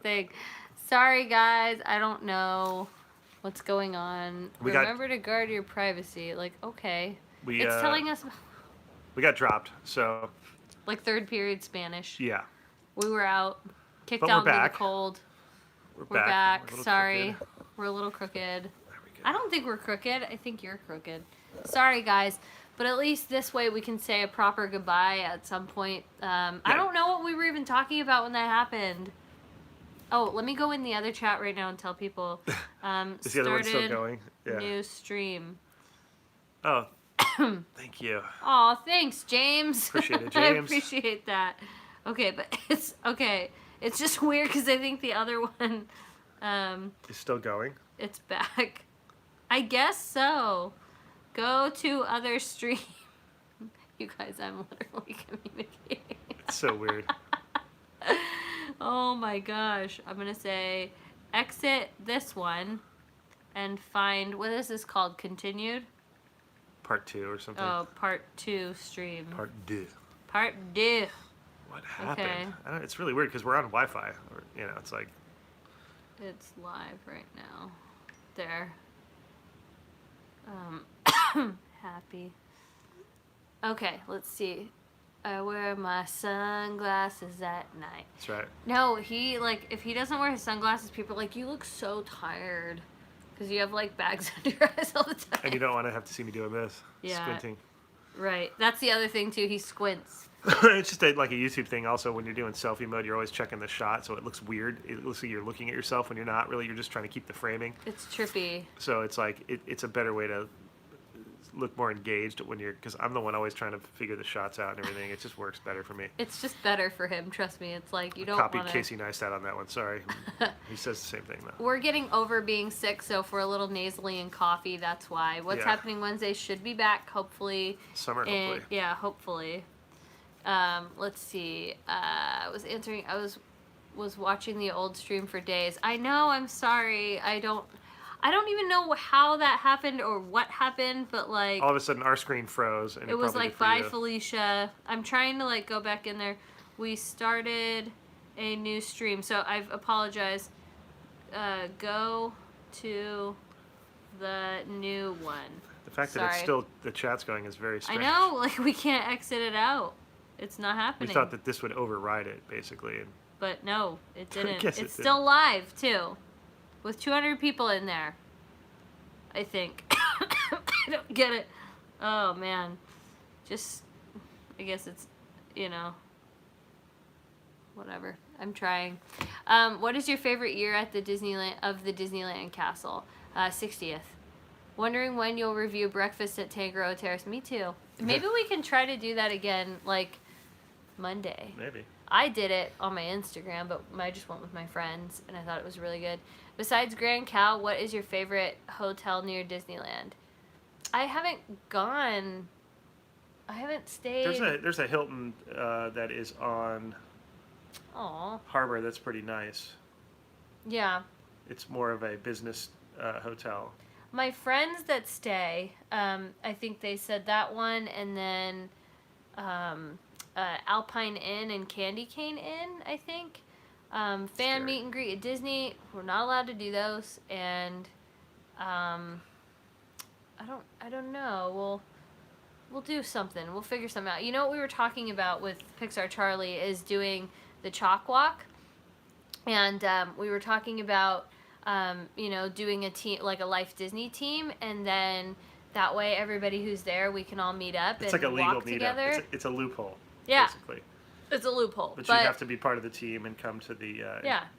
thing. Sorry, guys. I don't know what's going on. Remember to guard your privacy. Like, okay. It's telling us... We got dropped, so... Like third period Spanish. Yeah. We were out. Kicked out into the cold. We're back. Sorry. We're a little crooked. I don't think we're crooked. I think you're crooked. Sorry, guys. But at least this way we can say a proper goodbye at some point. I don't know what we were even talking about when that happened. Oh, let me go in the other chat right now and tell people. Is the other one still going? Yeah. New stream. Oh, thank you. Oh, thanks, James. Appreciate it, James. I appreciate that. Okay, but it's okay. It's just weird because I think the other one is still going. It's back. I guess so. Go to other stream. You guys, I'm literally communicating. It's so weird. Oh my gosh. I'm going to say exit this one and find, what is this called? Continued? Part 2 or something. Oh, part 2 stream. Part 2. Part 2. What happened? Okay. I don't, it's really weird because we're on Wi-Fi. Or, you know, it's like... It's live right now. There. Happy. Okay, let's see. I wear my sunglasses at night. That's right. No, he, like, if he doesn't wear his sunglasses, people are like, you look so tired. Because you have, like, bags under your eyes all the time. And you don't want to have to see me doing this. Yeah. Squinting. Right. That's the other thing, too. He squints. It's just like a YouTube thing also. When you're doing selfie mode, you're always checking the shot, so it looks weird. It looks like you're looking at yourself when you're not really. You're just trying to keep the framing. It's trippy. So it's like, it's a better way to look more engaged when you're, because I'm the one always trying to figure the shots out and everything. It just works better for me. It's just better for him, trust me. It's like you don't Copied wanna... Casey Neistat on that one, sorry. He says the same thing though. We're getting over being sick, so if we're a little nasally and coffee, that's why. What's happening Wednesday should be back, hopefully. Summer, hopefully. Yeah, hopefully. Let's see. I was watching the old stream for days. I know, I'm sorry. I don't even know how that happened or what happened, but like... All of a sudden our screen froze. And it was like, bye, Felicia. I'm trying to like go back in there. We started a new stream, so I've apologized. Go to the new one. The fact that it's still, the chat's going is very strange. I know, like we can't exit it out. It's not happening. We thought that this would override it, basically. But no, it didn't. It's still live, too. With 200 people in there. I think. I don't get it. Oh, man. Just, I guess it's, you know, whatever. I'm trying. What is your favorite year at the Disneyland castle? 60th. Wondering when you'll review Breakfast at Tangaroa Terrace. Me too. Maybe we can try to do that again, like, Monday. Maybe. I did it on my Instagram, but I just went with my friends, and I thought it was really good. Besides Grand Cal, what is your favorite hotel near Disneyland? I haven't gone. I haven't stayed. There's a Hilton that is on Harbor that's pretty nice. Yeah. It's more of a business hotel. My friends that stay, I think they said that one, and then Alpine Inn and Candy Cane Inn, I think. Fan meet and greet at Disney, we're not allowed to do those, and I don't know. We'll do something. We'll figure something out. You know what we were talking about with Pixar Charlie is doing the chalk walk, and we were talking about you know, doing a team, like a Life Disney team, and then that way everybody who's there, we can all meet up and like a legal walk meetup. together. It's a loophole, basically. It's a loophole. But you have to be part of the team and come to the,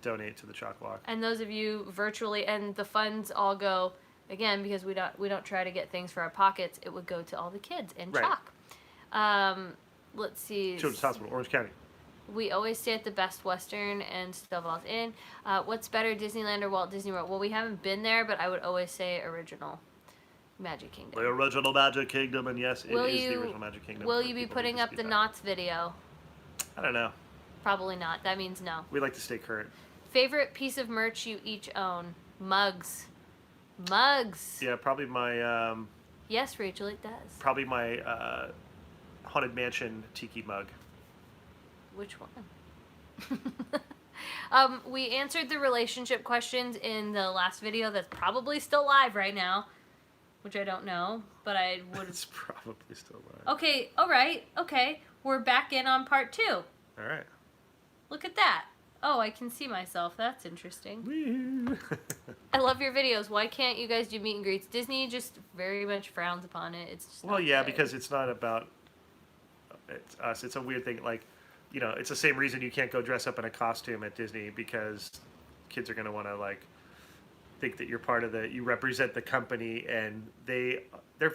donate to the chalk walk. And those of you virtually, and the funds all go, again, because we don't try to get things for our pockets, it would go to all the kids in chalk. Let's see. Children's Hospital, Orange County. We always stay at the Best Western and Stovall's Inn. What's better, Disneyland or Walt Disney World? Well, we haven't been there, but I would always say original Magic Kingdom. The original Magic Kingdom, and yes, it is the original Magic Kingdom. Will you be putting up the Knott's video? I don't know. Probably not. That means no. We like to stay current. Favorite piece of merch you each own? Mugs. Mugs. Yeah, probably my... yes, Rachel, it does. Probably my Haunted Mansion tiki mug. Which one? We answered the relationship questions in the last video that's probably still live right now, which I don't know, but I would... It's probably still live. Okay, alright, okay. We're back in on part 2. Alright. Look at that. Oh, I can see myself. That's interesting. I love your videos. Why can't you guys do meet and greets? Disney just very much frowns upon it. It's just well, yeah, because it's not about us. It's a weird thing. Like, you know, it's the same reason you can't go dress up in a costume at Disney, because kids are going to want to, like, think that you're part of you represent the company, and they're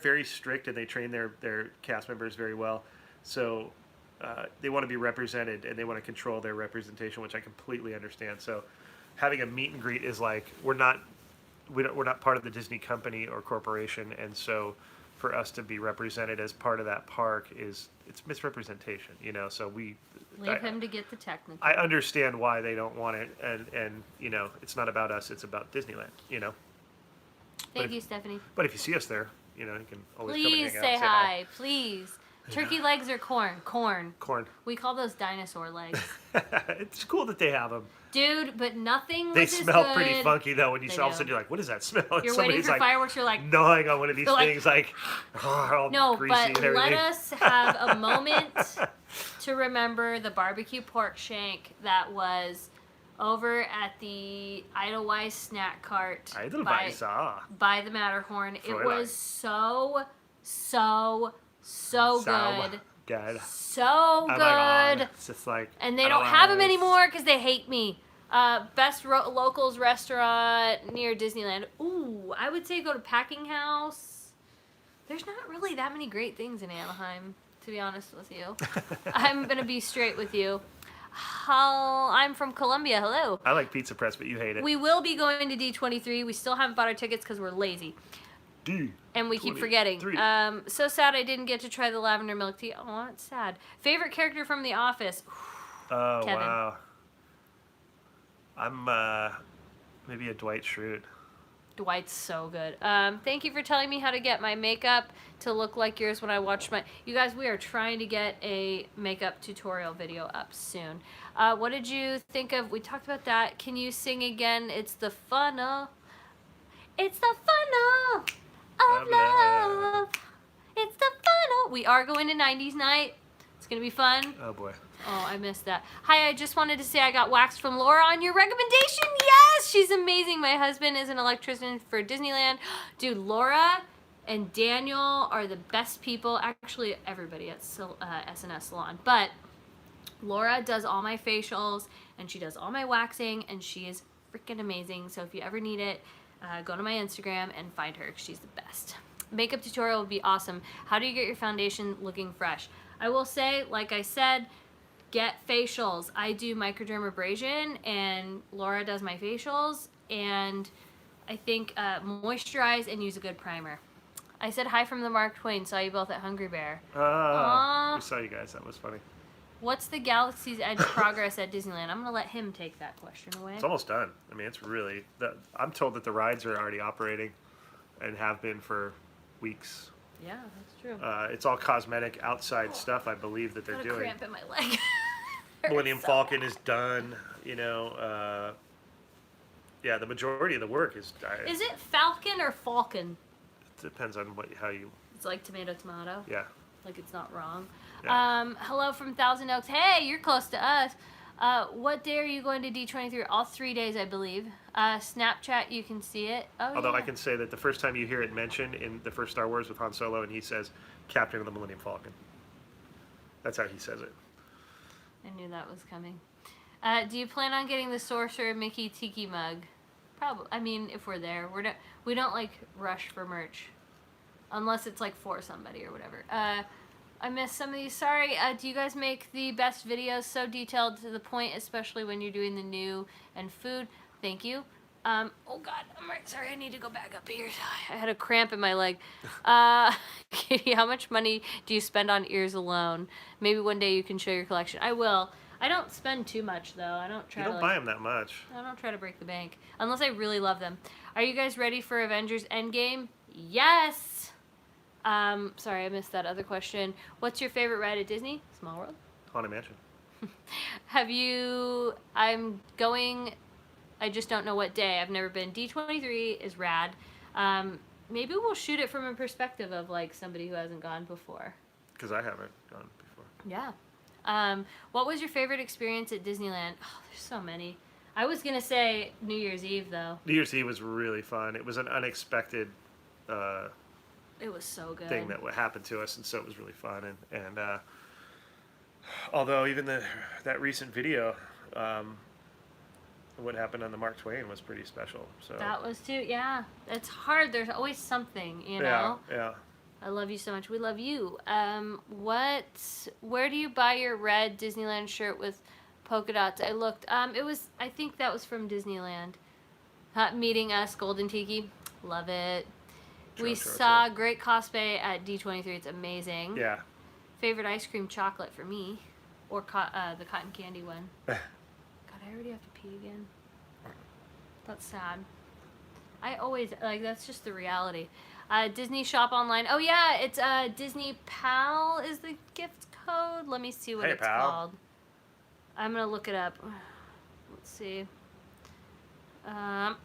very strict, and they train their cast members very well. So they want to be represented, and they want to control their representation, which I completely understand. So having a meet and greet is like, we're not part of the Disney company or corporation, and so for us to be represented as part of that park it's misrepresentation, you know. So leave him to get the technical. I understand why they don't want it, and you know, it's not about us, it's about Disneyland, you know. Thank you, Stephanie. But if you see us there, you know, you can always please come and hang out, say hi. Please. Turkey legs or corn? Corn. We call those dinosaur legs. It's cool that they have them. Dude, but nothing was They as smell good. pretty funky, though, when you all of a do. sudden you're like, what does that smell? You're waiting for like fireworks, you're like... gnawing on one of these things, like all no, greasy but and everything. let us have a moment to remember the barbecue pork shank that was over at the Edelweiss snack cart by the Matterhorn. It was so good. Good. So good. It's just like, and they don't have them anymore because they hate me. Best locals restaurant near Disneyland. Ooh, I would say go to Packing House. There's not really that many great things in Anaheim, to be honest with you. I'm going to be straight with you. I'm from Columbia. Hello. I like Pizza Press, but you hate it. We will be going to D23. We still haven't bought our tickets because we're lazy. And we keep forgetting. So sad I didn't get to try the lavender milk tea. Oh, it's sad. Favorite character from The Office? Oh, Kevin. wow. I'm maybe a Dwight Schrute. Dwight's so good. Thank you for telling me how to get my makeup to look like yours when I watch my... You guys, we are trying to get a makeup tutorial video up soon. What did you think of... We talked about that. Can you sing again? It's the funnel. It's the funnel of love. It's the funnel. We are going to 90s night. It's going to be fun. Oh, boy. Oh, I missed that. Hi, I just wanted to say I got waxed from Laura on your recommendation. Yes, she's amazing. My husband is an electrician for Disneyland. Dude, Laura and Daniel are the best people. Actually, everybody at S&S Salon. But Laura does all my facials, and she does all my waxing, and she is freaking amazing. So if you ever need it, go to my Instagram and find her. She's the best. Makeup tutorial would be awesome. How do you get your foundation looking fresh? I will say, like I said, get facials. I do microdermabrasion, and Laura does my facials, and I think moisturize and use a good primer. I said hi from the Mark Twain. Saw you both at Hungry Bear. We saw you guys. That was funny. What's the Galaxy's Edge progress at Disneyland? I'm going to let him take that question away. It's almost done. I mean, it's really... I'm told that the rides are already operating and have been for weeks. Yeah, that's true. It's all cosmetic outside stuff, I believe, that they're doing. Cramp in my leg. Millennium Falcon is done. You know, yeah, the majority of the work is... Is it Falcon or Falcon? It depends on how you... It's like tomato. Yeah. Like it's not wrong. Yeah. Hello from Thousand Oaks. Hey, you're close to us. What day are you going to D23? All 3 days, I believe. Snapchat, you can see it. Oh, Although yeah. I can say that the first time you hear it mentioned in the first Star Wars with Han Solo, and he says, Captain of the Millennium Falcon. That's how he says it. I knew that was coming. Do you plan on getting the Sorcerer Mickey Tiki mug? Probably. I mean, if we're there. We don't like rush for merch. Unless it's like for somebody or whatever. I missed some of these. Sorry. Do you guys make the best videos so detailed to the point, especially when you're doing the new and food? Thank you. Oh God, I'm right. Sorry, I need to go back up here. I had a cramp in my leg. Katie, how much money do you spend on ears alone? Maybe one day you can show your collection. I will. I don't spend too much though. I don't try. You don't buy them that much. I don't try to break the bank unless I really love them. Are you guys ready for Avengers Endgame? Yes. Sorry, I missed that other question. What's your favorite ride at Disney? Small World? Haunted Mansion. I'm going, I just don't know what day. I've never been. D23 is rad. Maybe we'll shoot it from a perspective of like somebody who hasn't gone before. Because I haven't gone before. Yeah. What was your favorite experience at Disneyland? Oh, there's so many. I was going to say New Year's Eve, though. New Year's Eve was really fun. It was an unexpected it was so good. thing that happened to us, and so it was really fun. And although even that recent video, what happened on the Mark Twain was pretty special. So that was too, yeah. It's hard. There's always something, you know? Yeah. I love you so much. We love you. Where do you buy your red Disneyland shirt with polka dots? I looked. I think that was from Disneyland. Meeting Us, Golden Tiki. Love it. We saw great cosplay at D23. It's amazing. Yeah. Favorite ice cream chocolate for me. Or the cotton candy one. God, I already have to pee again. That's sad. I always, like, that's just the reality. Disney Shop Online. Oh, yeah, it's Disney Pal is the gift code. Let me see what it's called. I'm going to look it up. Let's see. Oh,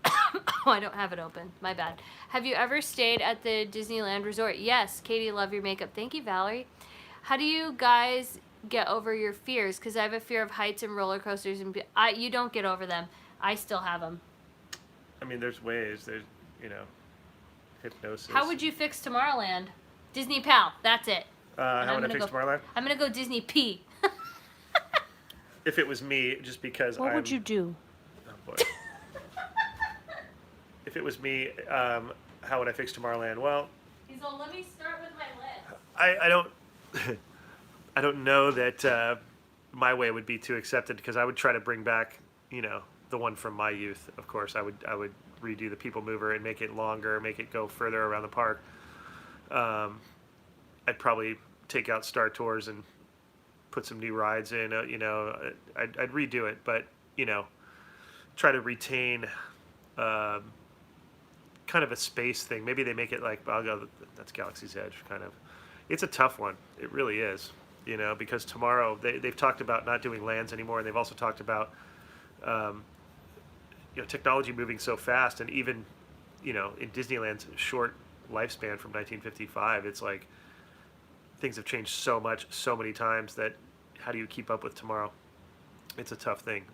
I don't have it open. My bad. Have you ever stayed at the Disneyland Resort? Yes. Katie, love your makeup. Thank you, Valerie. How do you guys get over your fears? Because I have a fear of heights and roller coasters. And you don't get over them. I still have them. I mean, there's ways. There's, hypnosis. How would you fix Tomorrowland? Disney Pal. That's it. How would I fix Tomorrowland? I'm going to go Disney P. If it was me, just because What would you do? Oh, boy. If it was me, how would I fix Tomorrowland? Well, Let me start with my list. I don't I don't know that my way would be too accepted, because I would try to bring back, the one from my youth. Of course, I would redo the People Mover and make it longer, make it go further around the park. I'd probably take out Star Tours and put some new rides in. I'd redo it, but try to retain kind of a space thing. Maybe they make it like, that's Galaxy's Edge kind of. It's a tough one. It really is. Because tomorrow they've talked about not doing lands anymore, and they've also talked about technology moving so fast, and even in Disneyland's short lifespan from 1955, it's like things have changed so much, so many times, that how do you keep up with tomorrow? It's a tough thing.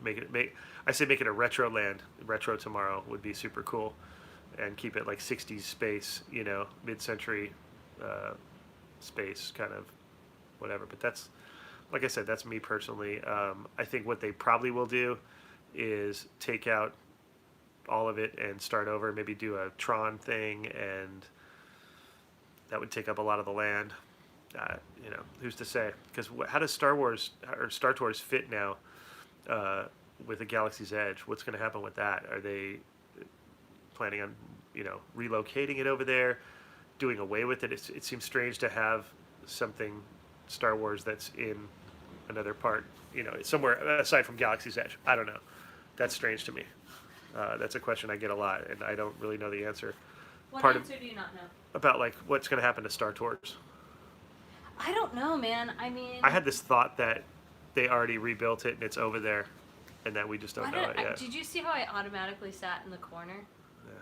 I say make it a retro land. Retro Tomorrow would be super cool, and keep it like 60s space, mid-century space, kind of whatever. But that's, like I said, that's me personally. I think what they probably will do is take out all of it and start over, maybe do a Tron thing, and that would take up a lot of the land. Who's to say? Because how does Star Tours fit now with the Galaxy's Edge? What's going to happen with that? Are they planning on relocating it over there, doing away with it? It seems strange to have something Star Wars that's in another part, somewhere aside from Galaxy's Edge. I don't know. That's strange to me. That's a question I get a lot, and I don't really know the answer. What answer do you not know? About like what's going to happen to Star Tours. I don't know, man. I mean, I had this thought that they already rebuilt it and it's over there, and that we just don't know it yet. Did you see how I automatically sat in the corner? Yeah.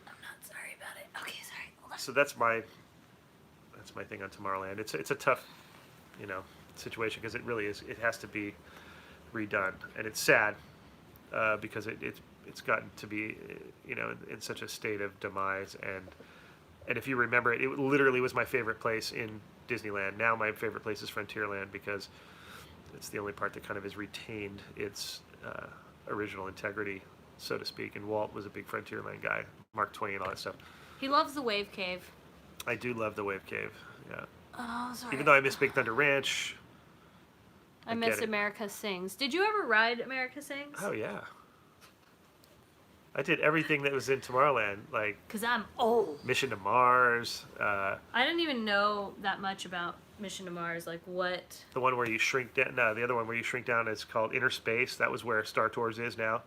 I'm not sorry about it. Okay, sorry. Hold on. So that's my thing on Tomorrowland. It's a tough, situation, because it really is. It has to be redone, and it's sad because it's gotten to be in such a state of demise. And if you remember it literally was my favorite place in Disneyland. Now my favorite place is Frontierland, because it's the only part that kind of has retained its original integrity, so to speak. And Walt was a big Frontierland guy, Mark Twain, all that stuff. He loves the Wave Cave. I do love the Wave Cave, yeah. Oh, sorry. Even though I miss Big Thunder Ranch. I miss America Sings. Did you ever ride America Sings? Oh, yeah. I did everything that was in Tomorrowland, like... Because I'm old. Mission to Mars. I didn't even know that much about Mission to Mars, like what... The one where you shrink down... No, the other one where you shrink down is called Inner Space. That was where Star Tours is now.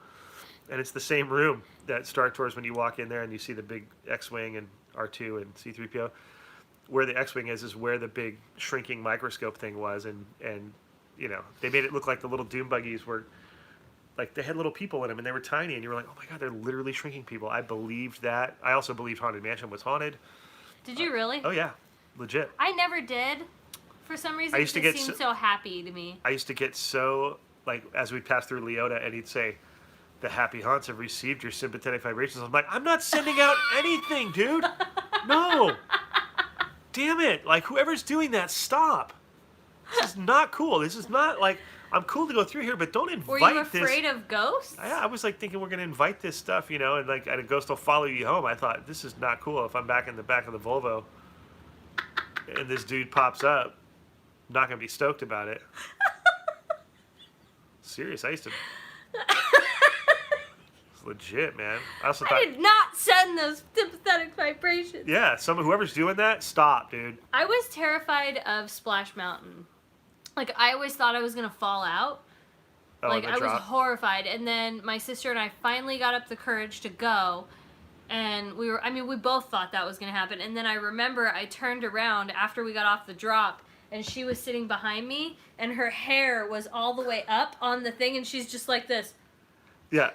And it's the same room that Star Tours, when you walk in there and you see the big X-Wing and R2 and C-3PO. Where the X-Wing is where the big shrinking microscope thing was, and you know, they made it look like the little doom buggies were, like, they had little people in them, and they were tiny, and you were like, oh my god, they're literally shrinking people. I believed that. I also believed Haunted Mansion was haunted. Did you really? Oh yeah, legit. I never did. For some reason, it seemed so happy to me. I used to get so, like, as we'd pass through Leota, and he'd say, the happy haunts have received your sympathetic vibrations. I'm like, I'm not sending out anything, dude. No. Damn it. Like, whoever's doing that, stop. This is not cool. This is not, like, I'm cool to go through here, but don't invite this. Were you afraid of ghosts? I was, like, thinking we're going to invite this stuff, you know, and, like, and a ghost will follow you home. I thought, this is not cool. If I'm back in the back of the Volvo and this dude pops up, I'm not going to be stoked about it. Serious. I used to... Legit, man. I did not send those sympathetic vibrations. Yeah, whoever's doing that, stop, dude. I was terrified of Splash Mountain. Like, I always thought I was gonna fall out. Oh, like, I was horrified. And then my sister and I finally got up the courage to go. And we both thought that was gonna happen. And then I remember I turned around after we got off the drop, and she was sitting behind me, and her hair was all the way up on the thing, and she's just like this. Yeah.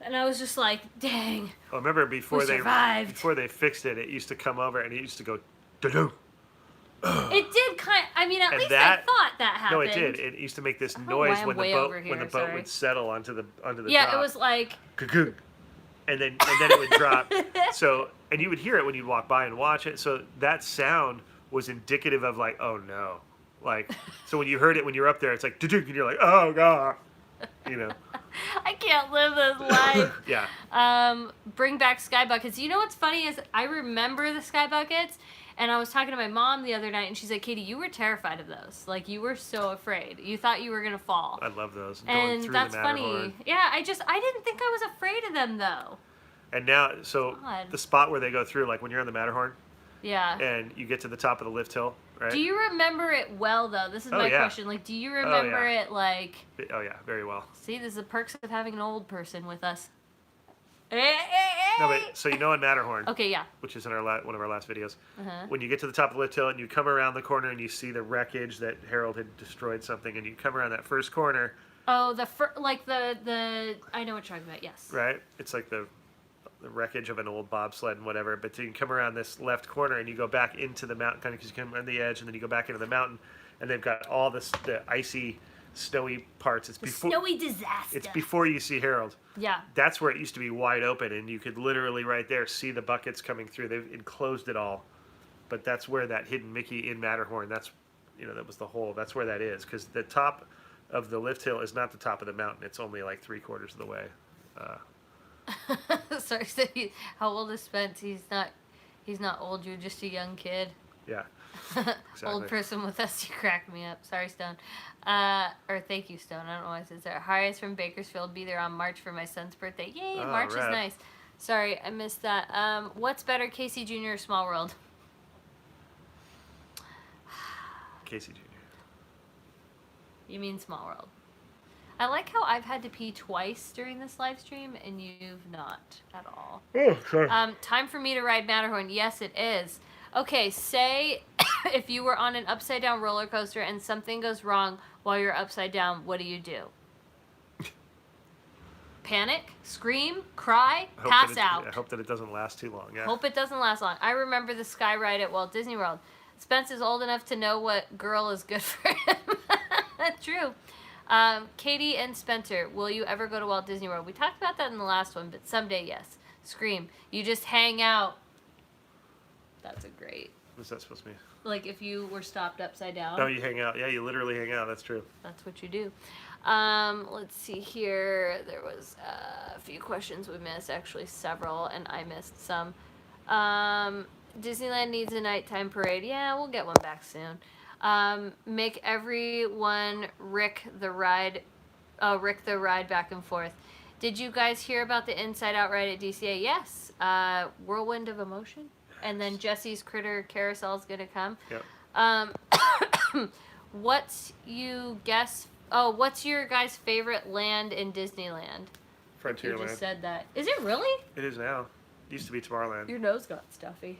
And I was just like, dang. I remember before they fixed it, it used to come over and it used to go, doo-doo. It did at least I thought that happened. No, it did. It used to make this noise when the boat would settle onto the drop. Yeah, it was like and then it would drop. So, and you would hear it when you'd walk by and watch it. So that sound was indicative of like, oh no. Like, so when you heard it when you're up there, it's like, doo-doo, and you're like, oh god. You know. I can't live this life. Yeah. Bring back sky buckets. You know what's funny is I remember the sky buckets, and I was talking to my mom the other night, and she's like, Katie, you were terrified of those. Like, you were so afraid. You thought you were going to fall. I love those. And that's funny. Yeah, I didn't think I was afraid of them, though. And now, so the spot where they go through, like when you're on the Matterhorn. Yeah. And you get to the top of the lift hill, right? Do you remember it well, though? This is my question. Like, do you remember it, like... Oh, yeah, very well. See, this is the perks of having an old person with us. No, but, so you know in Matterhorn. Okay, yeah. Which is in one of our last videos. When you get to the top of the lift hill and you come around the corner and you see the wreckage that Harold had destroyed something, and you come around that first corner. Oh, like the... I know what you're talking about, yes. Right? It's like the wreckage of an old bobsled and whatever, but then you come around this left corner and you go back into the mountain, kind of because you come on the edge, and then you go back into the mountain, and they've got all the icy, snowy parts. It's snowy disaster. It's before you see Harold. Yeah. That's where it used to be wide open, and you could literally right there see the buckets coming through. They've enclosed it all, but that's where that hidden Mickey in Matterhorn. That's, that was the hole. That's where that is, because the top of the lift hill is not the top of the mountain. It's only like 3/4 of the way. Sorry, so how old is Spence? He's not old. You're just a young kid. Yeah. Exactly. Old person with us. You crack me up. Sorry, Stone. Or thank you, Stone. I don't know why I said that. Hi, it's from Bakersfield. Be there on March for my son's birthday. Yay! Oh, March is nice. Sorry, I missed that. What's better, Casey Jr. or Small World? Casey Jr. You mean Small World? I like how I've had to pee twice during this live stream, and you've not at all. Oh, sorry. Time for me to ride Matterhorn. Yes, it is. Okay, say if you were on an upside-down roller coaster and something goes wrong while you're upside down, what do? Panic? Scream? Cry? Pass out? I hope that it doesn't last too long. Yeah. Hope it doesn't last long. I remember the sky ride at Walt Disney World. Spence is old enough to know what girl is good for him. That's true. Katie and Spencer, will you ever go to Walt Disney World? We talked about that in the last one, but someday, yes. Scream. You just hang out. That's a great... What's that supposed to mean? Like if you were stopped upside down. Oh, you hang out. Yeah, you literally hang out. That's true. That's what you do. Let's see here. There was a few questions we missed, actually several, and I missed some. Disneyland needs a nighttime parade. Yeah, we'll get one back soon. Make everyone Rick the ride back and forth. Did you guys hear about the Inside Out ride at DCA? Yes. Whirlwind of Emotion. And then Jesse's Critter Carousel is going to come. Yep. What's your guys' favorite land in Disneyland? Frontierland. You just said that. Is it really? It is now. It used to be Tomorrowland. Your nose got stuffy.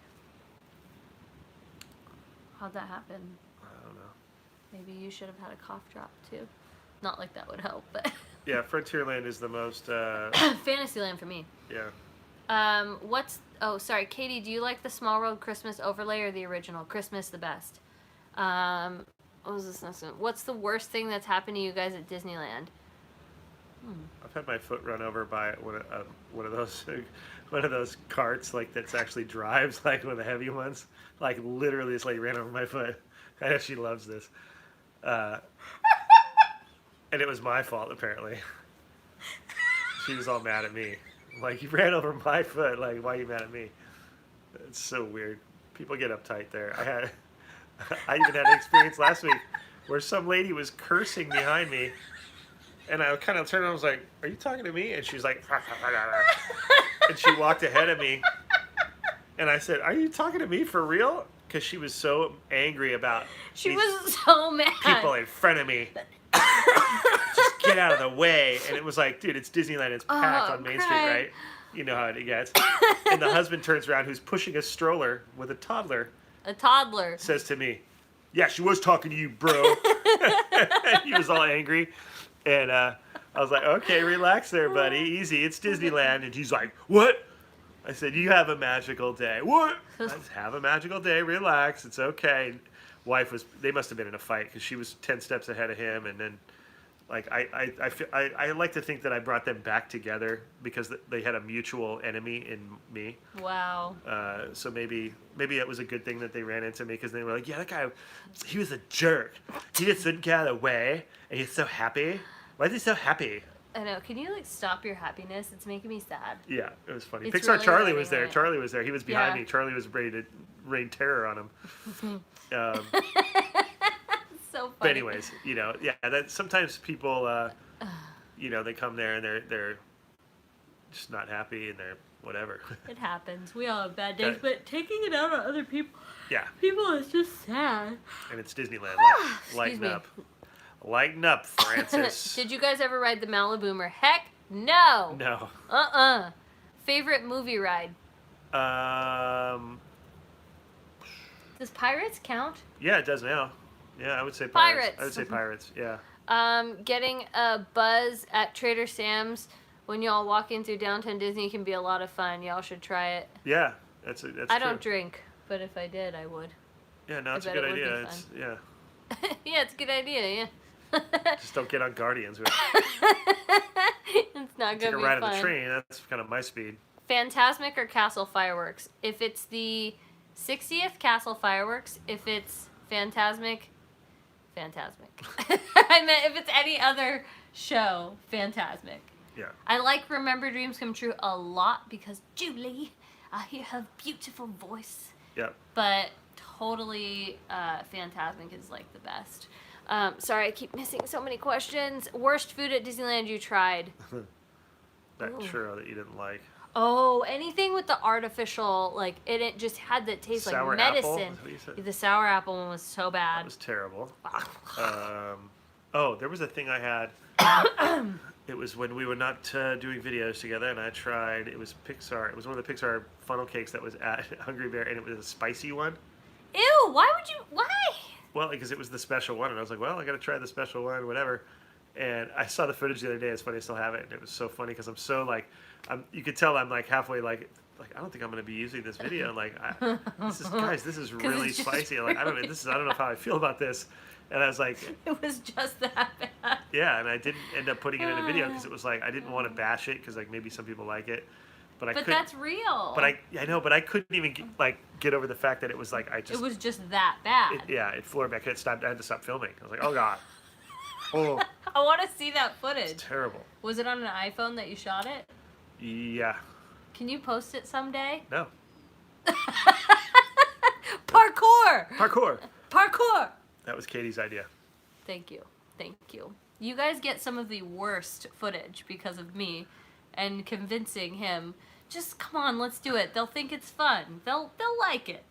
How'd that happen? I don't know. Maybe you should have had a cough drop too. Not like that would help, but. Yeah, Frontierland is the most. Fantasyland for me. Yeah. Oh, sorry, Katie. Do you like the Small World Christmas overlay or the original? Christmas the best. What was this next one? What's the worst thing that's happened to you guys at Disneyland? I've had my foot run over by one of those carts like that's actually drives, like one of the heavy ones. Like literally, this lady ran over my foot. I know she loves this, and it was my fault apparently. She was all mad at me. Like, you ran over my foot. Like, why are you mad at me? It's so weird. People get uptight there. I even had an experience last week where some lady was cursing behind me. And I kind of turned and I was like, are you talking to me? And she was like, and she walked ahead of me. And I said, are you talking to me for real? Because she was so angry about She was so mad. People in front of me. Just get out of the way. And it was like, dude, it's Disneyland. It's packed on Main Street, right? You know how it gets. And the husband turns around, who's pushing a stroller with a toddler. A toddler. Says to me, yeah, she was talking to you, bro. He was all angry. And I was like, okay, relax there, buddy. Easy. It's Disneyland. And he's like, what? I said, you have a magical day. What? I said, have a magical day. Relax. It's okay. Wife they must have been in a fight because she was 10 steps ahead of him. And then, like, I like to think that I brought them back together because they had a mutual enemy in me. Wow. So maybe it was a good thing that they ran into me because they were like, yeah, that guy, he was a jerk. He just didn't get out of the way, and he's so happy. Why is he so happy? I know. Can you, like, stop your happiness? It's making me sad. Yeah, it was funny. It's Pixar really Charlie was there. right. Charlie was there. He was behind Yeah. me. Charlie was ready to rain terror on him. So funny. But anyways, yeah, that sometimes people, they come there and they're just not happy and they're whatever. It happens. We all have bad days, but taking it out on other people, yeah, is just sad. And it's Disneyland. Lighten up. Lighten up, Francis. Did you guys ever ride the Maliboomer? Heck no. No. Favorite movie ride? Does Pirates count? Yeah, it does now. Yeah, I would say Pirates. I would say Pirates, yeah. Getting a buzz at Trader Sam's when y'all walk in through downtown Disney can be a lot of fun. Y'all should try it. Yeah, that's I don't drink, but if I did, I would. Yeah, no, it's a good idea. Yeah. Yeah, it's a good idea, yeah. Just don't get on Guardians. It's not going to be fun. Take a ride on the train, that's kind of my speed. Phantasmic or Castle Fireworks? If it's the 60th, Castle Fireworks. If it's Phantasmic. I meant if it's any other show, Phantasmic. Yeah. I like Remember Dreams Come True a lot because Julie, I hear her beautiful voice. Yep. But totally Phantasmic is like the best. Sorry, I keep missing so many questions. Worst food at Disneyland you tried? That churro that you didn't like. Oh, anything with the artificial, like, it just had that taste sour like medicine. Apple? Is that what you said? The sour apple one was so bad. That was terrible. There was a thing I had. It was when we were not doing videos together, and I tried. It was Pixar. It was one of the Pixar funnel cakes that was at Hungry Bear, and it was a spicy one. Ew! Why would you? Why? Well, because it was the special one, and I was like, well, I got to try the special one, whatever. And I saw the footage the other day. It's funny, I still have it, and it was so funny because I'm so like, you could tell I'm like halfway like I don't think I'm going to be using this video. Like, this is really spicy. Like, I don't know how I feel about this. And I was like, it was just that bad. Yeah, and I didn't end up putting it in a video because it was like I didn't want to bash it because like maybe some people like it, but that's real. But I know, but I couldn't even get over the fact that it was like it was just that bad. It floored me. I had to stop filming. I was like, oh god. Oh. I want to see that footage. It's terrible. Was it on an iPhone that you shot it? Yeah. Can you post it someday? No. Parkour! That was Katie's idea. Thank you. You guys get some of the worst footage because of me and convincing him, just come on, let's do it. They'll think it's fun. They'll like it.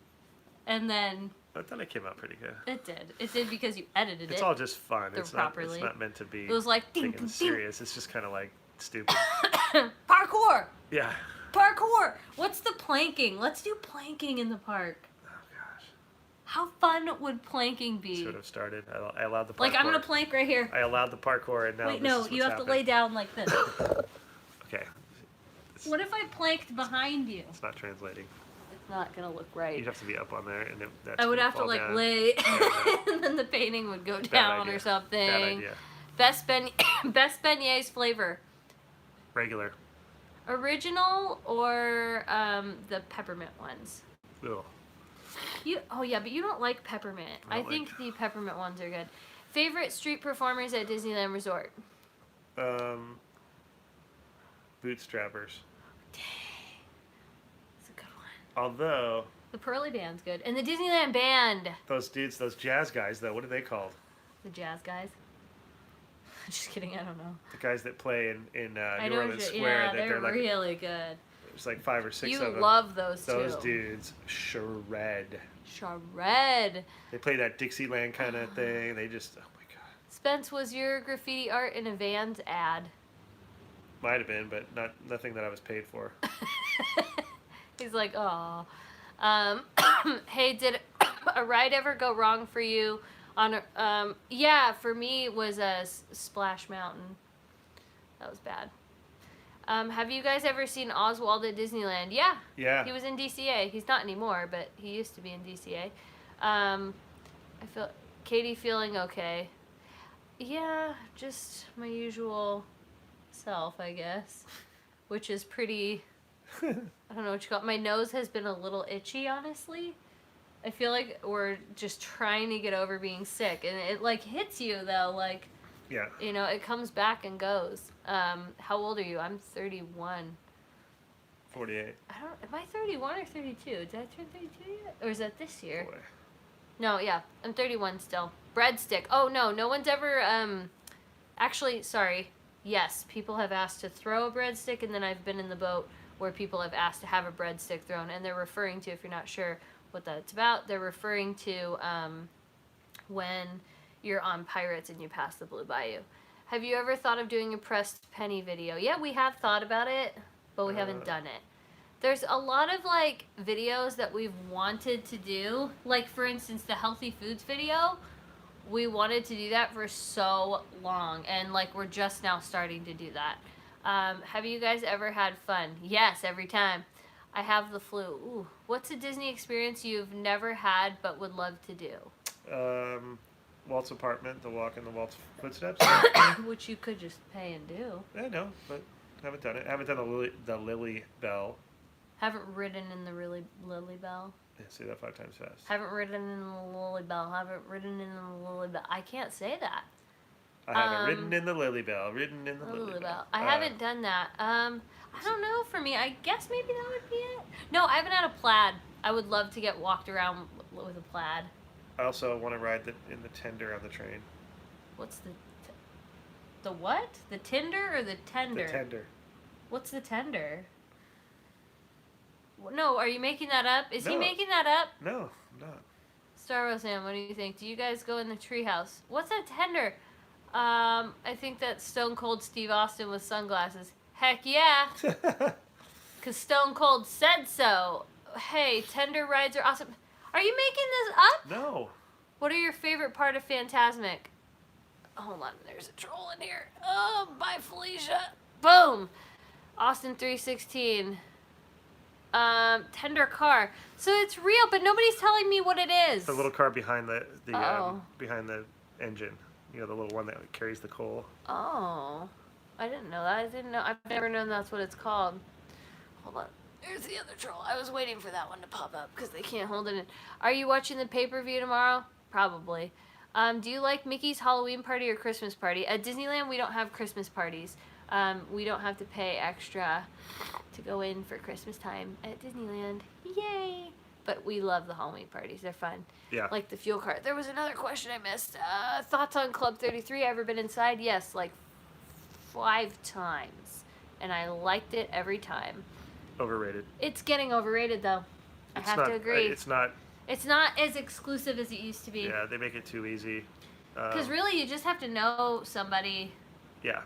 And then I thought it came out pretty good. It did. It did because you edited it. It's all just fun. It's properly. Not meant to be. It was like ding, taken ding, serious. Ding. It's just kind of like stupid. Parkour. Yeah. Parkour. What's the planking? Let's do planking in the park. Oh gosh. How fun would planking be? Should have started. I allowed the parkour. Like, I'm going to plank right here. I allowed the parkour, and now Wait, no, you have to lay down like this. Okay. What if I planked behind you? It's not translating. It's not going to look right. You'd have to be up on there, and that's I would have to, like, lay, Yeah, and then the painting would go down or something. Bad idea. Best beignets flavor. Regular. Original or the peppermint ones? Ugh. Oh yeah, but you don't like peppermint. I think the peppermint ones are good. Favorite street performers at Disneyland Resort? Bootstrappers. Dang. That's a good one. Although... The Pearly Band's good. And the Disneyland Band. Those dudes, those jazz guys, though, what are they called? The jazz guys? Just kidding, I don't know. The guys that play in New Orleans Square. Yeah, they're like, really good. There's like 5 or 6 of them. You love those two. Those dudes shred. Shred. They play that Dixieland kind of thing. They just, oh my god. Spence, was your graffiti art in a Vans ad? Might have been, but nothing that I was paid for. He's like, oh. Hey, did a ride ever go wrong for you? Yeah, for me it was a Splash Mountain. That was bad. Have you guys ever seen Oswald at Disneyland? Yeah. Yeah. He was in DCA. He's not anymore, but he used to be in DCA. I feel Katie feeling okay. Yeah, just my usual self, I guess, which is pretty. I don't know what you call it. My nose has been a little itchy, honestly. I feel like we're just trying to get over being sick, and it like hits you though, like. Yeah. You know, it comes back and goes. How old are you? I'm 31. 48. Am I 31 or 32? Did I turn 32 yet? Or is that this year? Boy. No, yeah. I'm 31 still. Breadstick. Oh, no one's ever, actually, sorry. Yes, people have asked to throw a breadstick, and then I've been in the boat where people have asked to have a breadstick thrown, and they're referring to, if you're not sure what that's about, they're referring to, when you're on Pirates and you pass the Blue Bayou. Have you ever thought of doing a pressed penny video? Yeah, we have thought about it, but we haven't done it. There's a lot of, like, videos that we've wanted to do. Like, for instance, the healthy foods video. We wanted to do that for so long, and, like, we're just now starting to do that. Have you guys ever had fun? Yes, every time. I have the flu. Ooh. What's a Disney experience you've never had but would love to do? Walt's apartment, the walk in the Walt's footsteps. Which you could just pay and do. I know, but haven't done it. Haven't done the Lily Bell. Haven't ridden in the Lily Bell. Yeah, say that 5 times fast. Haven't ridden in the Lily Bell. Haven't ridden in the Lily Bell. I can't say that. I haven't ridden in the Lily Bell. Ridden in the Lily Bell. I haven't done that. I don't know. For me, I guess maybe that would be it. No, I haven't had a plaid. I would love to get walked around with a plaid. I also want to ride in the tender on the train. What's the what? The Tinder or the tender? The tender. What's the tender? No, are you making that up? Is he No. making that up? No, I'm not. Star Roseanne, what do you think? Do you guys go in the treehouse? What's a tender? I think that's Stone Cold Steve Austin with sunglasses. Heck yeah! Because Stone Cold said so. Hey, tender rides are awesome. Are you making this up? No. What are your favorite part of Fantasmic? Hold on, there's a troll in here. Oh, bye, Felicia. Boom. Austin 316. Tender car. So it's real, but nobody's telling me what it is. The little car behind the behind the engine. You know, the little one that carries the coal. Oh, I didn't know that. I didn't know. I've never known that's what it's called. Hold on. There's the other troll. I was waiting for that one to pop up because they can't hold it in. Are you watching the pay-per-view tomorrow? Probably. Do you like Mickey's Halloween party or Christmas party? At Disneyland, we don't have Christmas parties. We don't have to pay extra to go in for Christmas time at Disneyland. Yay! But we love the Halloween parties. They're fun. Yeah. Like the fuel card. There was another question I missed. Thoughts on Club 33? Ever been inside? Yes, like 5 times. And I liked it every time. Overrated. It's getting overrated, though. I have to agree. It's not as exclusive as it used to be. Yeah, they make it too easy. Because really, you just have to know somebody. Yeah.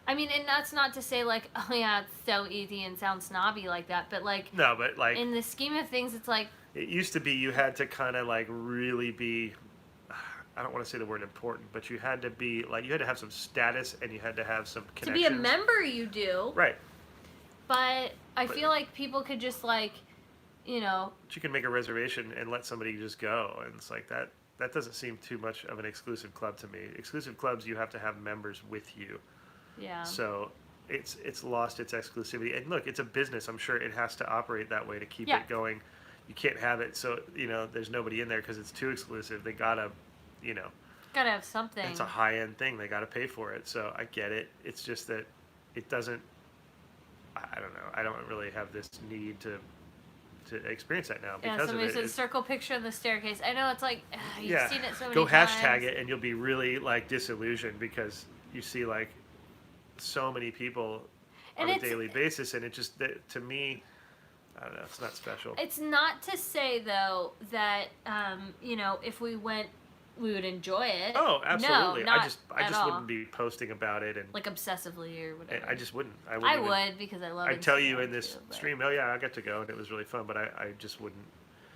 I mean, and that's not to say, like, oh, yeah, it's so easy and sound snobby like that. But, like... No, but, like... In the scheme of things, it's like, It used to be you had to kind of like really be, I don't want to say the word important, but you had to be like, you had to have some status and you had to have some connections. To be a member, you do. Right. But I feel like people could just like, you know. But you can make a reservation and let somebody just go. And it's like that doesn't seem too much of an exclusive club to me. Exclusive clubs, you have to have members with you. Yeah. So it's lost its exclusivity. And look, it's a business. I'm sure it has to operate that way to keep it going. You can't have it so, you know, there's nobody in there because it's too exclusive. They gotta, you know. Gotta have something. It's a high-end thing. They gotta pay for it. So I get it. It's just that it doesn't, I don't know. I don't really have this need to experience that now because somebody of it. said circle picture on the staircase. I know it's like you've seen it so many times. Go hashtag it and you'll be really like disillusioned because you see like so many people on a daily basis, and it just to me, I don't know, it's not special. It's not to say though that you know, if we went, we would enjoy it. Oh, absolutely. No, I just wouldn't be posting about it and like obsessively or whatever. I just wouldn't. I would because I love it. I'd tell you in this stream, oh yeah, I got to go and it was really fun, but I just wouldn't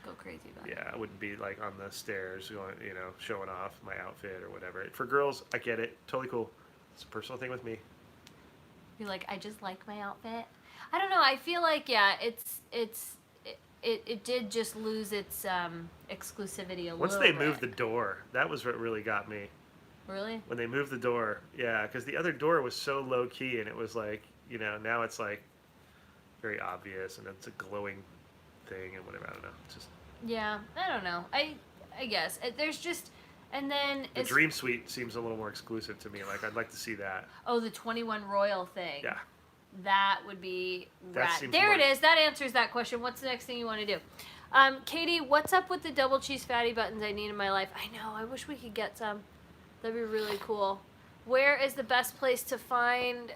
go crazy about it. Yeah, I wouldn't be like on the stairs going, you know, showing off my outfit or whatever. For girls, I get it. Totally cool. It's a personal thing with me. Be like, I just like my outfit. I don't know. I feel like it did just lose its exclusivity a little bit. Once they moved the door, that was what really got me. Really? When they moved the door, yeah, because the other door was so low key, and it was like, you know, now it's like very obvious, and it's a glowing thing and whatever. I don't know. It's just. Yeah, I don't know. I guess there's just. And then the Dream Suite seems a little more exclusive to me. Like, I'd like to see that. Oh, the 21 Royal thing. Yeah. That would be rad. There it is. That answers that question. What's the next thing you want to do? Katie, what's up with the double cheese fatty buttons I need in my life? I know. I wish we could get some. That'd be really cool. Where is the best place to find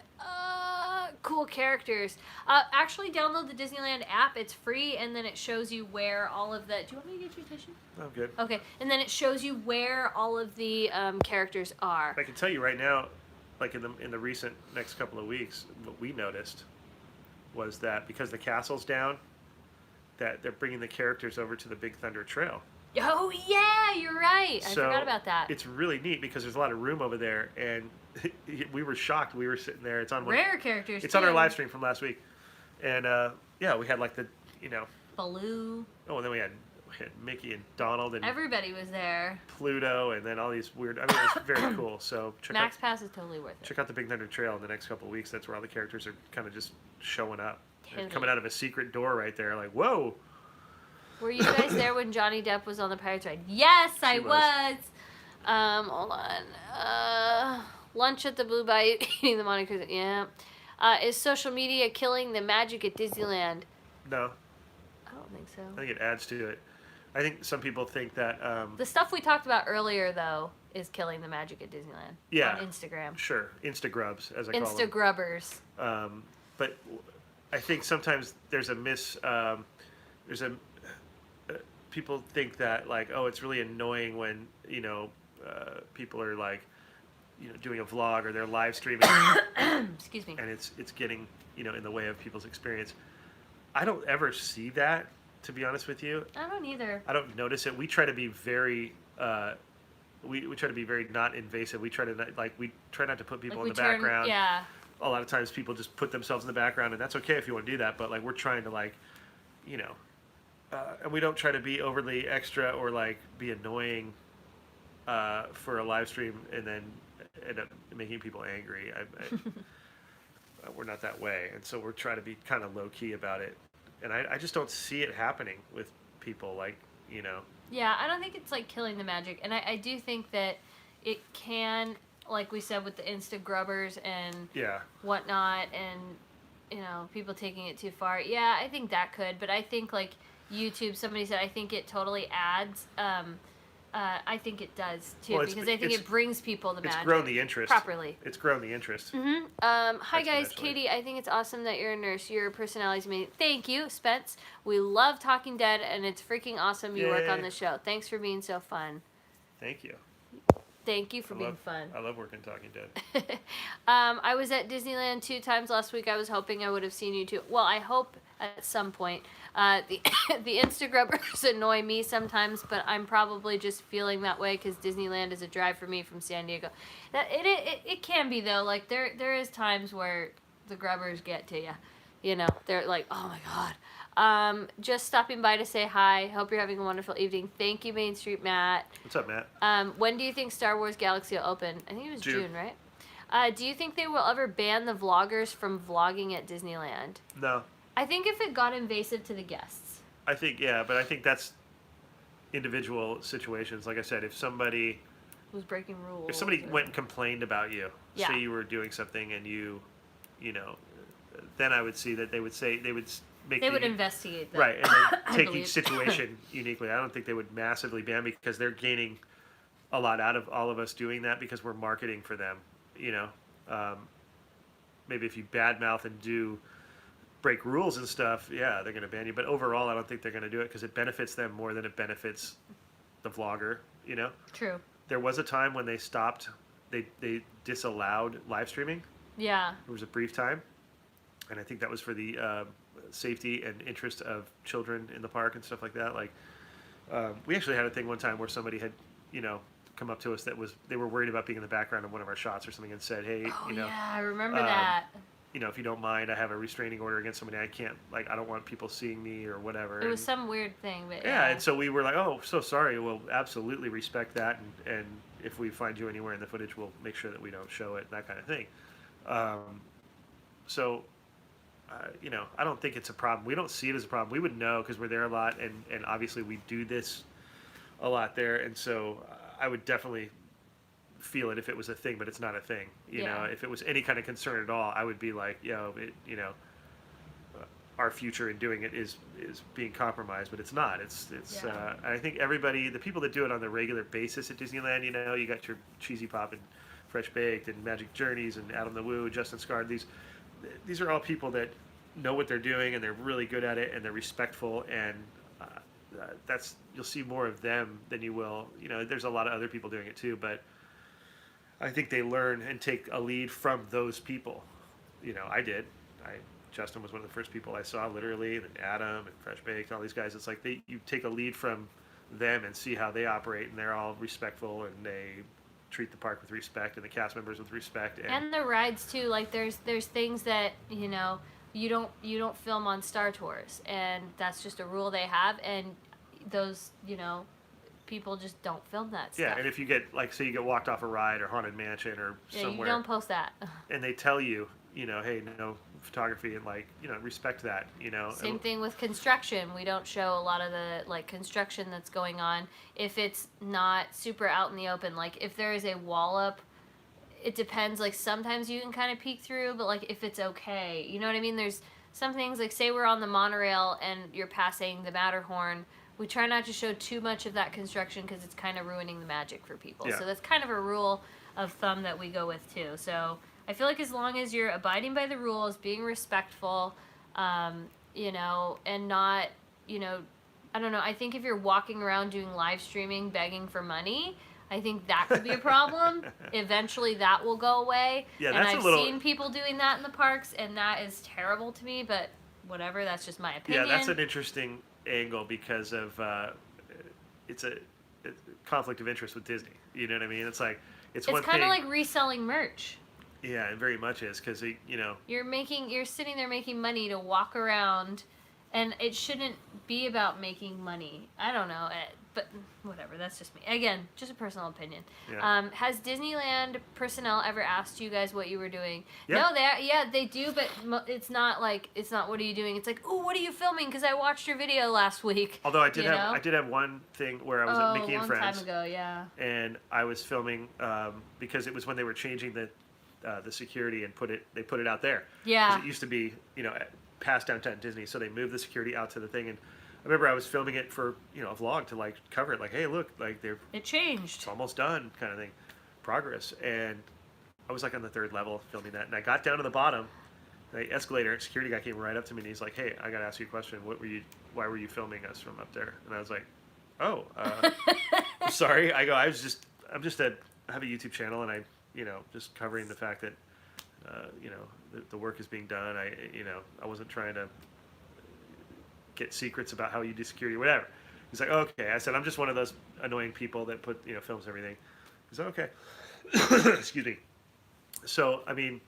cool characters? Actually, download the Disneyland app. It's free, and then it shows you where all of the... Do you want me to get you a tissue? I'm good. Okay, and then it shows you where all of the characters are. I can tell you right now, like in the recent next couple of weeks, what we noticed was that because the castle's down, that they're bringing the characters over to the Big Thunder Trail. Oh yeah, you're right. I forgot about that. It's really neat because there's a lot of room over there, and we were shocked. We were sitting there. It's on rare characters. It's on our live stream from last week, and yeah, we had like the Baloo. Oh, and then we had Mickey and Donald and everybody was there. Pluto, and then all these weird. I mean, it was very cool. So Max Pass is totally worth it. Check out the Big Thunder Trail in the next couple of weeks. That's where all the characters are kind of just showing up. Totally. They're coming out of a secret door right there. Like, whoa. Were you guys there when Johnny Depp was on the Pirates ride? Yes, I was. Hold on. Lunch at the Blue Bayou, eating the Monte Cristo. Yeah. Is social media killing the magic at Disneyland? No. I don't think so. I think it adds to it. I think some people think that... the stuff we talked about earlier, though, is killing the magic at Disneyland. Yeah. On Instagram. Sure. Instagrubs, as I call them. Instagrubbers. But I think sometimes there's a people think that, like, oh, it's really annoying when, you know, people are, like, you know, doing a vlog or they're live streaming. Excuse me. And it's getting, you know, in the way of people's experience. I don't ever see that, to be honest with you. I don't either. I don't notice it. We try to be very, we try to be very not invasive. We try to not, we try not to put people in the background. Yeah. A lot of times people just put themselves in the background, and that's okay if you want to do that. But like, we're trying to, like, you know, and we don't try to be overly extra or like be annoying for a live stream and then end up making people angry. We're not that way, and so we're trying to be kind of low key about it. And I just don't see it happening with people, like, you know. Yeah, I don't think it's like killing the magic, and I do think that it can, like we said, with the Instagrubbers and whatnot, and you know, people taking it too far. Yeah, I think that could, but I think like YouTube, somebody said, I think it totally adds. I think it does too, because I think it brings people the magic. It's grown the interest properly. It's grown the interest. Mm-hmm. Hi guys, Katie. I think it's awesome that you're a nurse. Your personality's amazing. Thank you, Spence. We love Talking Dead, and it's freaking awesome you work on the show. Thanks for being so fun. Thank you. Thank you for being fun. I love working Talking Dead. I was at Disneyland 2 times last week. I was hoping I would have seen you too. Well, I hope at some point. The Instagrammers annoy me sometimes, but I'm probably just feeling that way because Disneyland is a drive for me from San Diego. It can be though. Like there is times where the grubbers get to you. You know, they're like, oh my god. Just stopping by to say hi. Hope you're having a wonderful evening. Thank you, Main Street Matt. What's up, Matt? When do you think Star Wars Galaxy will open? I think it was June, right? Do you think they will ever ban the vloggers from vlogging at Disneyland? No. I think if it got invasive to the guests. I think, yeah, but I think that's individual situations. Like I said, if somebody was breaking rules. If somebody went and complained about you, say you were doing something and you know, then I would see that they would investigate that. Right, and then take each situation uniquely. I don't think they would massively ban me because they're gaining a lot out of all of us doing that because we're marketing for them, you know. Maybe if you badmouth and break rules and stuff, yeah, they're going to ban you. But overall, I don't think they're going to do it because it benefits them more than it benefits the vlogger, you know? True. There was a time when they stopped, they disallowed live streaming. Yeah. There was a brief time. And I think that was for the safety and interest of children in the park and stuff like that. Like, we actually had a thing one time where somebody had, you know, come up to us they were worried about being in the background of one of our shots or something and said, hey, you know. Yeah, I remember that. You know, if you don't mind, I have a restraining order against somebody. I don't want people seeing me or whatever. It was some weird thing, but yeah. And so we were like, oh, so sorry. We'll absolutely respect that. And if we find you anywhere in the footage, we'll make sure that we don't show it, that kind of thing. You know, I don't think it's a problem. We don't see it as a problem. We would know because we're there a lot, and obviously we do this a lot there. And so I would definitely feel it if it was a thing, but it's not a thing. You know, if it was any kind of concern at all, I would be like, you know, our future in doing it is being compromised, but it's not. I think the people that do it on the regular basis at Disneyland, you know, you got your Cheesy Pop and Fresh Baked and Magic Journeys and Adam the Woo, Justin Scard. These are all people that know what they're doing and they're really good at it and they're respectful, and you'll see more of them than you will. You know, there's a lot of other people doing it too, but I think they learn and take a lead from those people. You know, I did. Justin was one of the first people I saw, literally, and Adam and Fresh Baked, all these guys. It's like you take a lead from them and see how they operate, and they're all respectful and they treat the park with respect and the cast members with respect. And the rides too. Like there's things that, you know, you don't film on Star Tours, and that's just a rule they have, and those, you know, people just don't film that stuff. Yeah, and if you get, like, say you get walked off a ride or Haunted Mansion or somewhere. You don't post that. And they tell you, you know, hey, no photography, and, like, you know, respect that, you know. Same thing with construction. We don't show a lot of the, like, construction that's going on if it's not super out in the open. Like, if there is a wall up, it depends. Like, sometimes you can kind of peek through, but, like, if it's okay, you know what I mean? There's some things, like, say we're on the monorail and you're passing the Matterhorn, we try not to show too much of that construction because it's kind of ruining the magic for people. Yeah. So that's kind of a rule of thumb that we go with too. So I feel like as long as you're abiding by the rules, being respectful, you know, and not, you know, I don't know. I think if you're walking around doing live streaming, begging for money, I think that could be a problem. Eventually that will go away. Yeah, and I've seen people doing that in the parks, and that is terrible to me, but whatever, that's just my opinion. Yeah, that's an interesting angle because of it's a conflict of interest with Disney. You know what I mean? It's like it's one thing. It's kind of like reselling merch. Yeah, it very much is because you know you're sitting there making money to walk around, and it shouldn't be about making money. I don't know, but whatever. That's just me. Again, just a personal opinion. Yeah. Has Disneyland personnel ever asked you guys what you were doing? Yeah. No, they do, but it's not like what are you doing? It's like, oh, what are you filming? Because I watched your video last week. Although I did have one thing where I was at Mickey and Friends. A long time ago, yeah. And I was filming because it was when they were changing the security and they put it out there. Yeah. 'Cause it used to be, you know, past downtown Disney, so they moved the security out to the thing. And I remember I was filming it for, you know, a vlog to, like, cover it, like, hey, look, like, it changed, it's almost done, kind of thing, progress. And I was like on the 3rd level filming that, and I got down to the bottom, the escalator, security guy came right up to me and he's like, hey, I gotta ask you a question. Why were you filming us from up there? And I was like, oh, I'm sorry. I'm just a have a YouTube channel, and I, just covering the fact that, the work is being done. I wasn't trying to get secrets about how you do security or whatever. He's like, okay. I said, I'm just one of those annoying people that put, films and everything. He's like, okay. Excuse me. So, I mean,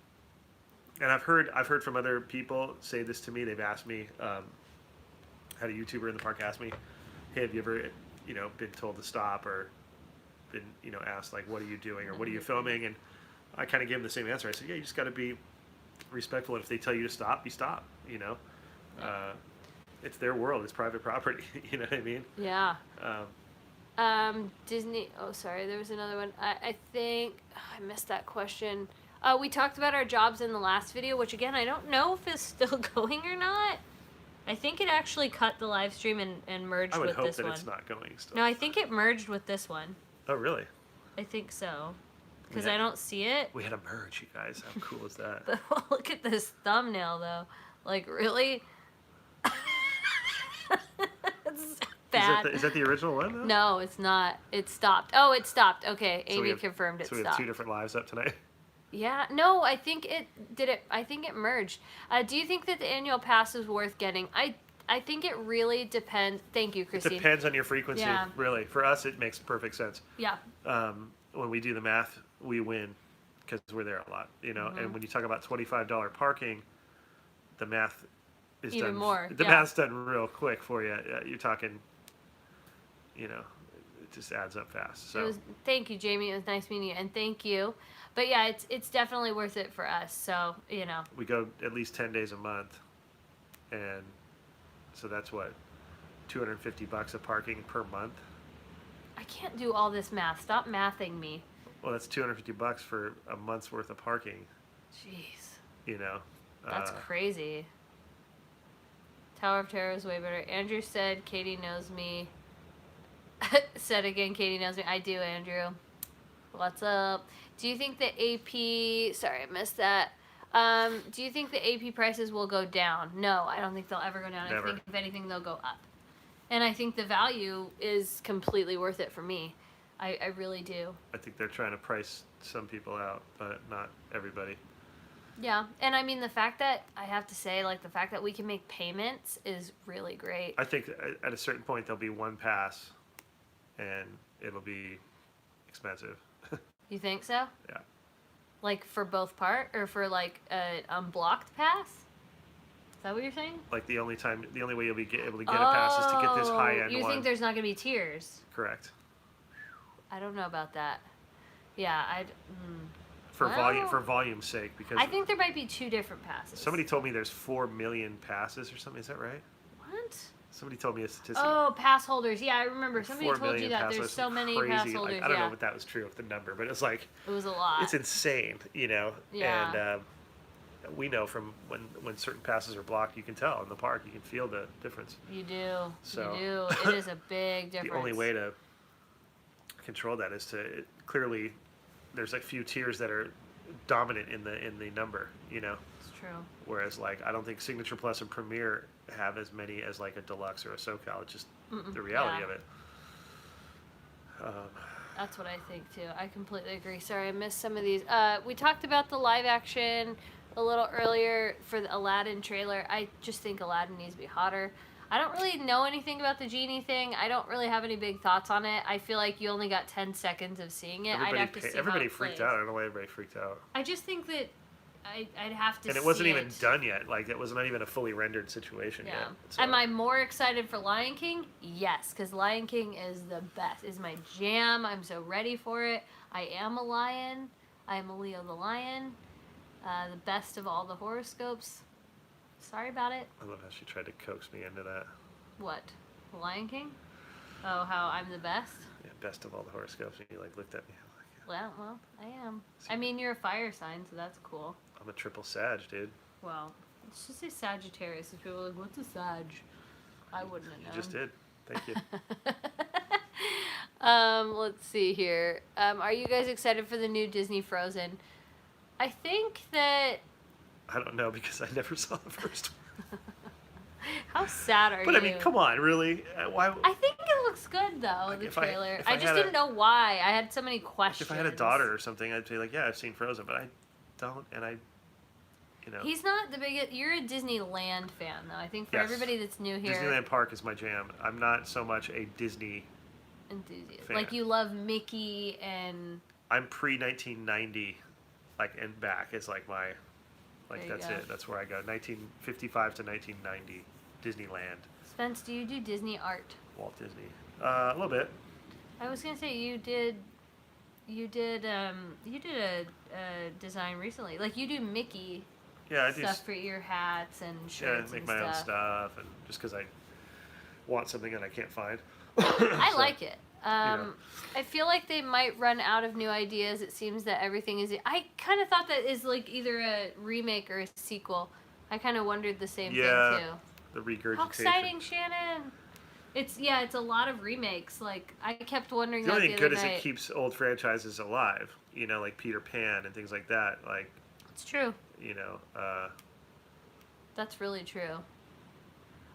and I've heard from other people say this to me. They've asked me, had a YouTuber in the park ask me, hey, have you ever, been told to stop, or been, asked, like, what are you doing, or what are you filming? And I kind of gave them the same answer. I said, yeah, you just got to be respectful. And if they tell you to stop, you stop, It's their world. It's private property. You know what I mean? Yeah. Disney. Oh, sorry. There was another one. I think I missed that question. We talked about our jobs in the last video, which again, I don't know if it's still going or not. I think it actually cut the live stream and merged with this one. I would hope that it's not going still. No, I think it merged with this one. Oh, really? I think so. Because I don't see it. We had a merge, you guys. How cool is that? But look at this thumbnail, though. Like, really? It's bad. Is that the original one, though? No, it's not. It stopped. Oh, it stopped. Okay, Amy confirmed it stopped. So we have 2 different lives up tonight? Yeah. No, I think it did it. I think it merged. Do you think that the annual pass is worth getting? I think it really depends. Thank you, Christine. It depends on your frequency, really. For us, it makes perfect sense. Yeah. When we do the math, we win because we're there a lot, Mm-hmm. And when you talk about $25 parking, the math is even done. More. The math's done real quick for you. You're talking, it just adds up fast. So thank you, Jamie. It was nice meeting you, and thank you. But yeah, it's definitely worth it for us. So we go at least 10 days a month, and so that's what, $250 of parking per month. I can't do all this math. Stop mathing me. Well, that's $250 for a month's worth of parking. Jeez. That's crazy. Tower of Terror is way better. Andrew said Katie knows me. Said again, Katie knows me. I do, Andrew. What's up? Do you think the AP... Sorry, I missed that. Do you think the AP prices will go down? No, I don't think they'll ever go down. Never. I think, if anything, they'll go up. And I think the value is completely worth it for me. I really do. I think they're trying to price some people out, but not everybody. Yeah, and I mean, the fact that, I have to say, like, the fact that we can make payments is really great. I think at a certain point there'll be one pass, and it'll be expensive. You think so? Yeah. Like, for both or for, like, an unblocked pass? Is that what you're saying? Like, the only way you'll be able to get a pass is to get this high-end one. You think there's not going to be tiers? Correct. I don't know about that. Yeah, For volume's sake, because I think there might be 2 different passes. Somebody told me there's 4 million passes or something. Is that right? What? Somebody told me a statistic. Oh, pass holders. Yeah, I remember. Somebody told you that pass there's so many crazy. pass holders. I don't know if that was true of the number, but it's like... It was a lot. It's insane, Yeah. And we know from when certain passes are blocked, you can tell in the park. You can feel the difference. You do. So, you do. It is a big difference. The only way to control that is to... Clearly, there's like few tiers that are dominant in the number, It's true. Whereas, like, I don't think Signature Plus and Premier have as many as like a Deluxe or a SoCal. It's just the reality of it. That's what I think too. I completely agree. Sorry, I missed some of these. We talked about the live action a little earlier for the Aladdin trailer. I just think Aladdin needs to be hotter. I don't really know anything about the genie thing. I don't really have any big thoughts on it. I feel like you only got 10 seconds of seeing it. I'd have to see everybody how it freaked plays. out. I don't know why everybody freaked out. I just think that I'd have to see it. And it wasn't even done yet. Like, it was not even a fully rendered situation yet. So. Am I more excited for Lion King? Yes, because Lion King is the best. Is my jam. I'm so ready for it. I am a lion. I am a Leo the lion. The best of all the horoscopes. Sorry about it. I love how she tried to coax me into that. What? The Lion King? Oh, how I'm the best? Yeah, best of all the horoscopes. And you like looked at me. Well, I am. I mean, you're a fire sign, so that's cool. I'm a triple Sag, dude. Well, let's just say Sagittarius. If people are like, what's a Sag? I wouldn't have known. You just did. Thank you. Let's see here. Are you guys excited for the new Disney Frozen? I think that... I don't know because I never saw the first one. How sad are you? But I mean, come on, really? Why? I think it looks looks good though. Like, the trailer. if I just didn't know why. I had so many questions. If I had a daughter or something, I'd say like, yeah, I've seen Frozen, but I don't, and I, you know. He's not the biggest. You're a Disneyland fan though. I think for everybody that's new here. Disneyland Park is my jam. I'm not so much a Disney enthusiast. fan. Like you love Mickey and. I'm pre 1990, like and back is like my, like that's it. That's where I go. 1955 to 1990, Disneyland. Spence, do you do Disney art? Walt Disney, a little bit. I was gonna say you did a design recently. Like you do Mickey. Yeah, I do stuff for your hats and shirts. Yeah, make my own stuff, and just because I want something that I can't find. I like it. I feel like they might run out of new ideas. It seems that everything is. I kind of thought that is like either a remake or a sequel. I kind of wondered the same thing too. The regurgitation. How exciting, Shannon! It's a lot of remakes. Like I kept wondering. The only thing good is it keeps old franchises alive. You know, like Peter Pan and things like that. Like it's true. You know. That's really true.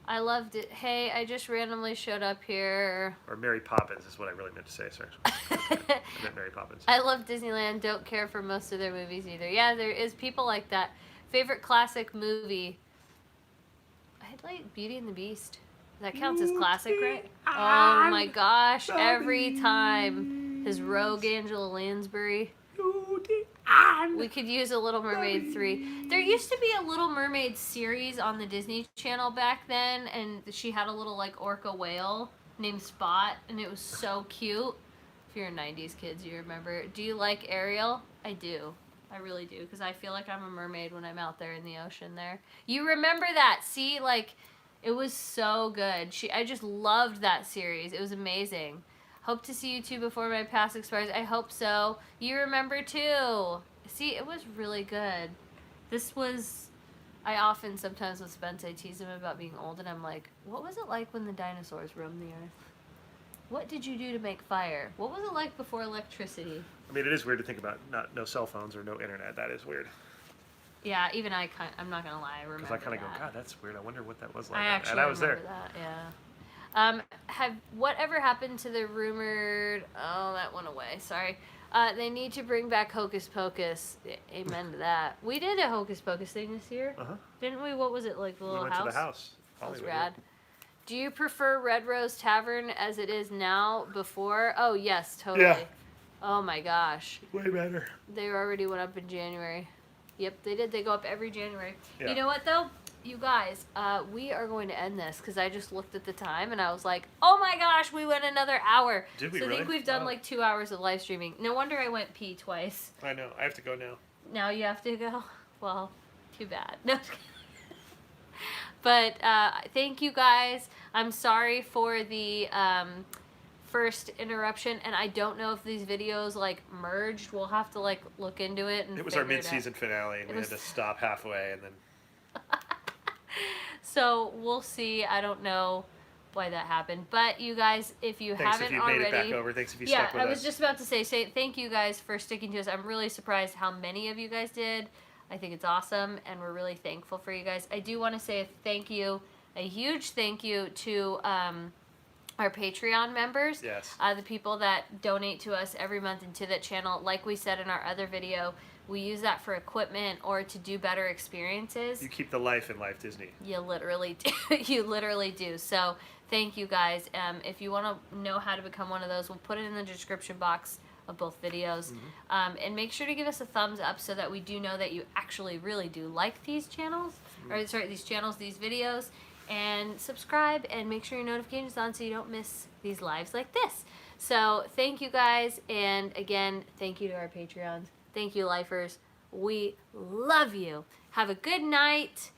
I loved it. Hey, I just randomly showed up here. Or Mary Poppins is what I really meant to say, sorry. I meant Mary Poppins. I love Disneyland. Don't care for most of their movies either. Yeah, there is people like that. Favorite classic movie? I like Beauty and the Beast. That counts as classic, right? Oh my gosh. Every time. His Rogue Angela Lansbury. We could use a Little Mermaid 3. There used to be a Little Mermaid series on the Disney Channel back then, and she had a little like orca whale named Spot, and it was so cute. If you're 90s kids, you remember. Do you like Ariel? I do. I really do, because I feel like I'm a mermaid when I'm out there in the ocean there. You remember that? See, like, it was so good. I just loved that series. It was amazing. Hope to see you two before my pass expires. I hope so. You remember too. See, it was really good. This was... I often, sometimes with Spence, I tease him about being old, and I'm like, what was it like when the dinosaurs roamed the earth? What did you do to make fire? What was it like before electricity? I mean, it is weird to think about no cell phones or no internet. That is weird. Yeah, even I'm not going to lie, I remember that. Because I kind of go, God, that's weird. I wonder what that was like. I actually and I was remember there. That, yeah. Whatever happened to the rumored... Oh, that went away. Sorry. They need to bring back Hocus Pocus. Amen to that. We did a Hocus Pocus thing this year. Uh-huh. Didn't we? What was it, like the little house? We went to the house. That was rad. Do you prefer Red Rose Tavern as it is now before? Oh, yes, totally. Yeah. Oh, my gosh. Way better. They already went up in January. Yep, they did. They go up every January. Yeah. You know what, though? You guys, we are going to end this because I just looked at the time and I was like, oh my gosh, we went another hour. Did we So I really? think we've done like 2 hours of live streaming. No wonder I went pee twice. I know. I have to go now. Now you have to go? Well, too bad. No. But thank you guys. I'm sorry for the first interruption, and I don't know if these videos like merged. We'll have to like look into it. And it was our mid-season finale, and we had to stop halfway, and then. So we'll see. I don't know why that happened, but you guys, if you haven't already, made it back over. Thanks if you stuck with us. I was just about to say thank you guys for sticking to us. I'm really surprised how many of you guys did. I think it's awesome, and we're really thankful for you guys. I do want to say a huge thank you to our Patreon members. Yes. The people that donate to us every month into that channel. Like we said in our other video, we use that for equipment or to do better experiences. You keep the life in Life Disney. You literally do. You literally do. So thank you guys. If you want to know how to become one of those, we'll put it in the description box of both videos. Mm-hmm. And make sure to give us a thumbs up so that we do know that you actually really do like these channels. Mm-hmm. Or sorry, these channels, these videos. And subscribe and make sure your notification's on so you don't miss these lives like this. So thank you guys. And again, thank you to our Patreons. Thank you, lifers. We love you. Have a good night.